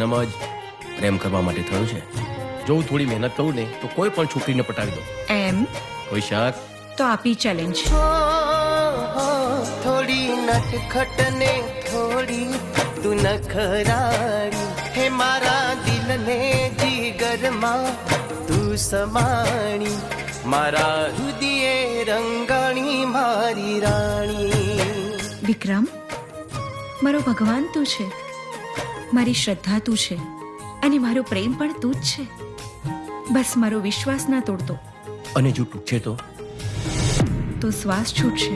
જન્મ જ પ્રેમ કરવા માટે થયો છે. જો હું થોડી મહેનત કરું ને તો કોઈ પણ છોકરીને પટાવી દઉં. એમ કોઈ શક? તો આપી ચેલેન્જ. થોડી નટખટ ને થોડી તું નખરાળી, હે મારા દિલને જીગરમાં તું સમાણી, મારા હૃદયે રંગાણી મારી રાણી. વિક્રમ, મારો ભગવાન તું છે, મારી શ્રદ્ધા તું છે અને મારો પ્રેમ પણ તું જ છે. બસ મારો વિશ્વાસ ના તોડતો. અને જો તૂટશે તો શ્વાસ છૂટશે.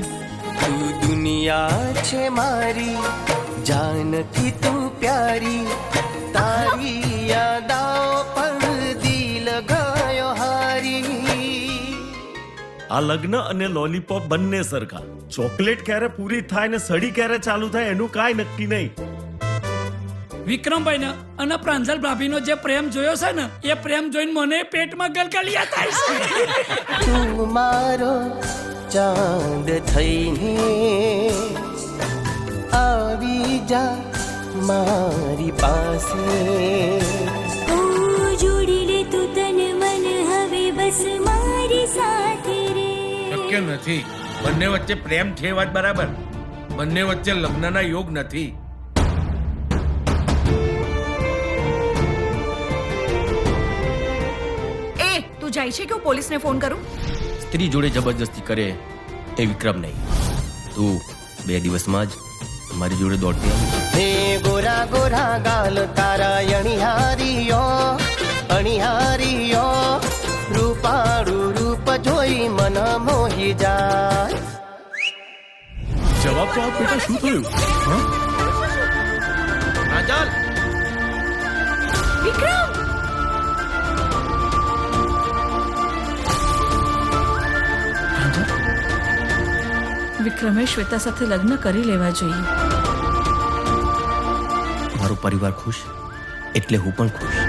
તું દુનિયા છે મારી, જાનકી તું પ્યારી, તારી યાદાઓ પર દિલ ગયો હારી. આ લગ્ન અને લોલીપોપ બંને સરખા. ચોકલેટ ક્યારે પૂરી થાય ને સડી ક્યારે ચાલુ થાય એનું કાંઈ નક્કી નહીં. વિક્રમભાઈ ને અને પ્રાંજલ ભાભીનો જે પ્રેમ જોયો છે ને એ પ્રેમ જોઈને મને પેટમાં ગલગલિયા થાય છે. તું મારો ચાંદ થઈને આવી જા મારી પાસે. જોડી લે તું તન મન હવે બસ મારી સાથે રે. શક્ય નથી. બંને વચ્ચે પ્રેમ છે વાત બરાબર, બંને વચ્ચે લગ્નના યોગ નથી. તું જાય છે કે હું પોલીસને ફોન કરું? સ્ત્રી જોડે જબરજસ્તી કરે એ વિક્રમ નહીં. તું 2 દિવસમાં જ મારી જોડે દોડતી આવી. હે ગોરા ગોરા ગાલ તારા અણિહારીયો, અણિહારીયો, રૂપાળું રૂપ જોઈ મન મોહી જાય. જવાબ તો આપ બેટા, શું થયું? પ્રાંજલ, વિક્રમ! વિક્રમે શ્વેતા સાથે લગ્ન કરી લેવા જોઈએ. મારો પરિવાર ખુશ એટલે હું પણ ખુશ.